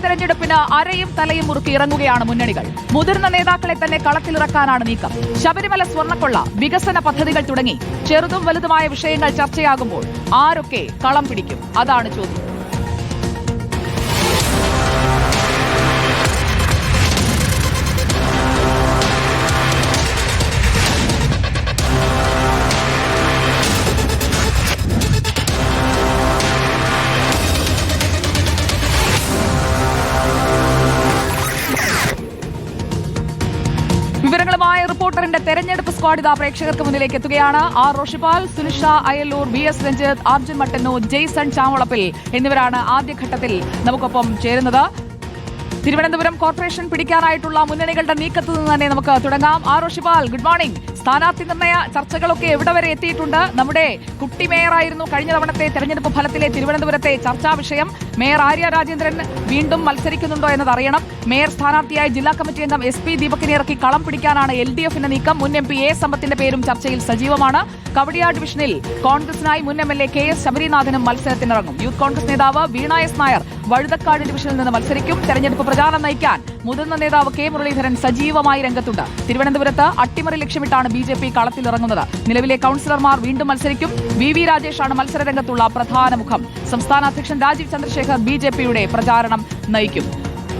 തെരഞ്ഞെടുപ്പിന് അരയും തലയും മുറുക്കി ഇറങ്ങുകയാണ് മുന്നണികൾ. മുതിർന്ന നേതാക്കളെ തന്നെ കളത്തിലിറക്കാനാണ് നീക്കം. ശബരിമല സ്വർണ്ണക്കൊള്ള, വികസന പദ്ധതികൾ തുടങ്ങി ചെറുതും വലുതുമായ വിഷയങ്ങൾ ചർച്ചയാകുമ്പോൾ ആരൊക്കെ കളം പിടിക്കും? അതാണ് ചോദ്യം. വിവരങ്ങളുമായി റിപ്പോർട്ടറിന്റെ തെരഞ്ഞെടുപ്പ് സ്ക്വാഡ് ഇതാ പ്രേക്ഷകർക്ക് മുന്നിലേക്ക് എത്തുകയാണ്. ആർ റോഷിപാൽ, സുനിഷ അയലൂർ, VS രഞ്ജിത്ത്, അർജുൻ മട്ടന്നൂർ, ജെയ്സൺ ചാമുളപ്പിൽ എന്നിവരാണ് ആദ്യഘട്ടത്തിൽ നമുക്കൊപ്പം ചേരുന്നത്. തിരുവനന്തപുരം കോർപ്പറേഷൻ പിടിക്കാനായിട്ടുള്ള മുന്നണികളുടെ നീക്കത്തു നിന്ന് തന്നെ നമുക്ക് തുടങ്ങാം. R Roshipal, good morning. സ്ഥാനാർത്ഥി നിർണയ ചർച്ചകളൊക്കെ എവിടെ വരെ എത്തിയിട്ടുണ്ട്? നമ്മുടെ കുട്ടി മേയറായിരുന്നു കഴിഞ്ഞ തവണത്തെ തെരഞ്ഞെടുപ്പ് ഫലത്തിലെ തിരുവനന്തപുരത്തെ ചർച്ചാ വിഷയം. മേയർ ആര്യ രാജേന്ദ്രൻ വീണ്ടും മത്സരിക്കുന്നുണ്ടോ എന്നതറിയണം. മേയർ സ്ഥാനാർത്ഥിയായി ജില്ലാ കമ്മിറ്റി അംഗം SP ദീപകിനെ ഇറക്കി കളം പിടിക്കാനാണ് LDFന്റെ നീക്കം. മുൻ MP A സമ്പത്തിന്റെ പേരും ചർച്ചയിൽ സജീവമാണ്. കവടിയാർ ഡിവിഷനിൽ കോൺഗ്രസിനായി മുൻ MLA KS ശബരിനാഥനും മത്സരത്തിനിറങ്ങും. യൂത്ത് കോൺഗ്രസ് നേതാവ് വീണ S നായർ വഴുതക്കാട് ഡിവിഷനിൽ നിന്ന് മത്സരിക്കും. തെരഞ്ഞെടുപ്പ് പ്രചാരണം നയിക്കാൻ മുതിർന്ന നേതാവ് K മുരളീധരൻ സജീവമായി രംഗത്തുണ്ട്. തിരുവനന്തപുരത്ത് അട്ടിമറി ലക്ഷ്യമിട്ടാണ് BJP കളത്തിലിറങ്ങുന്നത്. നിലവിലെ കൌൺസിലർമാർ വീണ്ടും മത്സരിക്കും. VV രാജേഷാണ് മത്സരരംഗത്തുള്ള പ്രധാന മുഖം. സംസ്ഥാന അധ്യക്ഷൻ രാജീവ് ചന്ദ്രശേഖർ BJPയുടെ പ്രചാരണം നയിക്കും.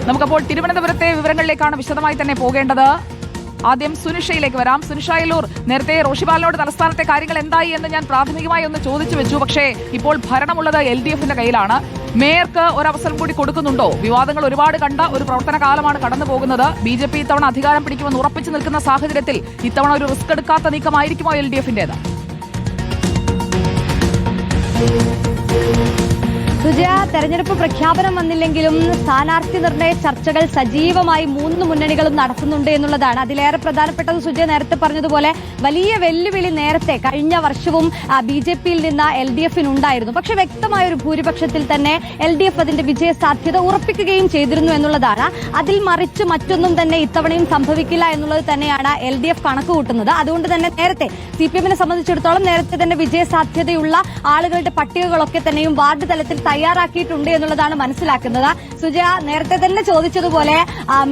നമുക്കപ്പോൾ തിരുവനന്തപുരത്തെ വിവരങ്ങളിലേക്കാണ് വിശദമായി തന്നെ പോകേണ്ടത്. ആദ്യം സുനിഷയിലേക്ക് വരാം. സുനിഷ അയലൂർ, നേരത്തെ റോഷിപാലിനോട് തലസ്ഥാനത്തെ കാര്യങ്ങൾ എന്തായി എന്ന് ഞാൻ പ്രാഥമികമായി ഒന്ന് ചോദിച്ചു വെച്ചു. പക്ഷേ ഇപ്പോൾ ഭരണമുള്ളത് LDFന്റെ കയ്യിലാണ്. മേയർക്ക് ഒരവസരം കൂടി കൊടുക്കുന്നുണ്ടോ? വിവാദങ്ങൾ ഒരുപാട് കണ്ട ഒരു പ്രവർത്തന കാലമാണ് കടന്നു പോകുന്നത്. BJP ഇത്തവണ അധികാരം പിടിക്കുമെന്ന് ഉറപ്പിച്ചു നിൽക്കുന്ന സാഹചര്യത്തിൽ ഇത്തവണ ഒരു റിസ്ക് എടുക്കാത്ത നീക്കമായിരിക്കുമോ LDFന്റേത്? സുജയ, തെരഞ്ഞെടുപ്പ് പ്രഖ്യാപനം വന്നില്ലെങ്കിലും സ്ഥാനാർത്ഥി നിർണയ ചർച്ചകൾ സജീവമായി മൂന്ന് മുന്നണികളും നടത്തുന്നുണ്ട് എന്നുള്ളതാണ് അതിലേറെ പ്രധാനപ്പെട്ടത്. സുജയ നേരത്തെ പറഞ്ഞതുപോലെ വലിയ വെല്ലുവിളി നേരത്തെ കഴിഞ്ഞ വർഷവും BJPയിൽ നിന്ന് LDFനുണ്ടായിരുന്നു. പക്ഷെ വ്യക്തമായ ഒരു ഭൂരിപക്ഷത്തിൽ തന്നെ LDF അതിന്റെ വിജയ സാധ്യത ഉറപ്പിക്കുകയും ചെയ്തിരുന്നു എന്നുള്ളതാണ്. അതിൽ മറിച്ച് മറ്റൊന്നും തന്നെ ഇത്തവണയും സംഭവിക്കില്ല എന്നുള്ളത് തന്നെയാണ് LDF കണക്കുകൂട്ടുന്നത്. അതുകൊണ്ട് തന്നെ നേരത്തെ CPMനെ സംബന്ധിച്ചിടത്തോളം നേരത്തെ തന്നെ വിജയ സാധ്യതയുള്ള ആളുകളുടെ പട്ടികകളൊക്കെ തന്നെയും വാർഡ് തലത്തിൽ തയ്യാറാക്കിയിട്ടുണ്ട് എന്നുള്ളതാണ് മനസ്സിലാക്കുന്നത്. സുജയ നേരത്തെ തന്നെ ചോദിച്ചതുപോലെ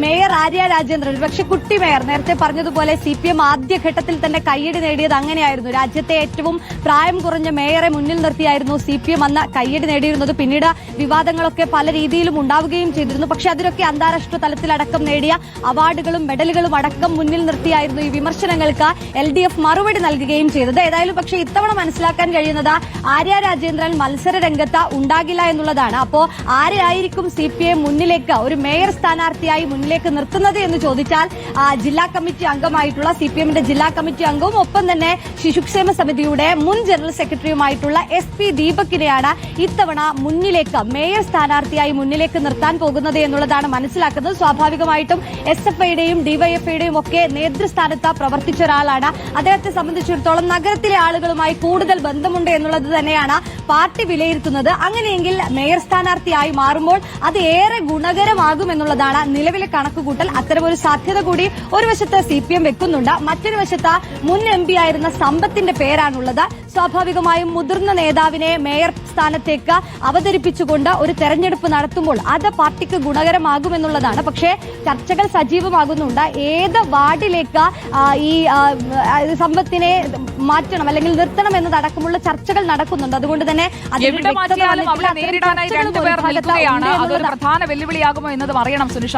മേയർ ആര്യ രാജേന്ദ്രൻ, പക്ഷെ കുട്ടി മേയർ നേരത്തെ പറഞ്ഞതുപോലെ CPM ആദ്യഘട്ടത്തിൽ തന്നെ കയ്യടി നേടിയത് അങ്ങനെയായിരുന്നു. രാജ്യത്തെ ഏറ്റവും പ്രായം കുറഞ്ഞ മേയറെ മുന്നിൽ നിർത്തിയായിരുന്നു CPM അന്ന് കയ്യടി നേടിയിരുന്നത്. പിന്നീട് വിവാദങ്ങളൊക്കെ പല രീതിയിലും ഉണ്ടാവുകയും ചെയ്തിരുന്നു. പക്ഷെ അതിനൊക്കെ അന്താരാഷ്ട്ര തലത്തിലടക്കം നേടിയ അവാർഡുകളും മെഡലുകളും അടക്കം മുന്നിൽ നിർത്തിയായിരുന്നു ഈ വിമർശനങ്ങൾക്ക് LDF മറുപടി നൽകുകയും ചെയ്തത്. ഏതായാലും പക്ഷേ ഇത്തവണ മനസ്സിലാക്കാൻ കഴിയുന്നത് ആര്യ രാജേന്ദ്രൻ മത്സര രംഗത്ത് ഉണ്ടാകില്ല എന്നുള്ളതാണ്. അപ്പോ ആരെയായിരിക്കും CPM മുന്നിലേക്ക് ഒരു മേയർ സ്ഥാനാർത്ഥിയായി മുന്നിലേക്ക് നിർത്തുന്നത് എന്ന് ചോദിച്ചാൽ ജില്ലാ കമ്മിറ്റി അംഗമായിട്ടുള്ള CPMന്റെ ജില്ലാ കമ്മിറ്റി അംഗവും ഒപ്പം തന്നെ ശിശുക്ഷേമ സമിതിയുടെ മുൻ ജനറൽ സെക്രട്ടറിയുമായിട്ടുള്ള SP ദീപകിനെയാണ് ഇത്തവണ മുന്നിലേക്ക് മേയർ സ്ഥാനാർത്ഥിയായി മുന്നിലേക്ക് നിർത്താൻ പോകുന്നത് എന്നുള്ളതാണ് മനസ്സിലാക്കുന്നത്. സ്വാഭാവികമായിട്ടും SFIയുടെയും DYFIയുടെയും ഒക്കെ നേതൃസ്ഥാനത്ത് പ്രവർത്തിച്ച ഒരാളാണ്. അദ്ദേഹത്തെ സംബന്ധിച്ചിടത്തോളം നഗരത്തിലെ ആളുകളുമായി കൂടുതൽ ബന്ധമുണ്ട് എന്നുള്ളത് തന്നെയാണ് പാർട്ടി വിലയിരുത്തുന്നത്. അങ്ങനെയെങ്കിൽ മേയർ സ്ഥാനാർത്ഥിയായി മാറുമ്പോൾ അത് ഏറെ ഗുണകരമാകുമെന്നുള്ളതാണ് നിലവിലെ കണക്കുകൂട്ടൽ. അത്തരമൊരു സാധ്യത കൂടി ഒരു വശത്ത് CPM വെക്കുന്നുണ്ട്. മറ്റൊരു വശത്ത് മുൻ MP ആയിരുന്ന സമ്പത്തിന്റെ പേരാണുള്ളത്. സ്വാഭാവികമായും മുതിർന്ന നേതാവിനെ മേയർ സ്ഥാനത്തേക്ക് അവതരിപ്പിച്ചുകൊണ്ട് ഒരു തെരഞ്ഞെടുപ്പ് നടത്തുമ്പോൾ അത് പാർട്ടിക്ക് ഗുണകരമാകുമെന്നുള്ളതാണ്. പക്ഷേ ചർച്ചകൾ സജീവമാകുന്നുണ്ട്. ഏത് വാർഡിലേക്ക് ഈ സമ്പത്തിനെ മാറ്റണം അല്ലെങ്കിൽ നിർത്തണം എന്നതടക്കമുള്ള ചർച്ചകൾ നടക്കുന്നുണ്ട്. അതുകൊണ്ട് തന്നെ നേരിടാനായി രണ്ടുപേർ നിൽക്കുകയാണ്. അതൊരു പ്രധാന വെല്ലുവിളിയാകുമോ എന്നതും അറിയണം സുനിഷ.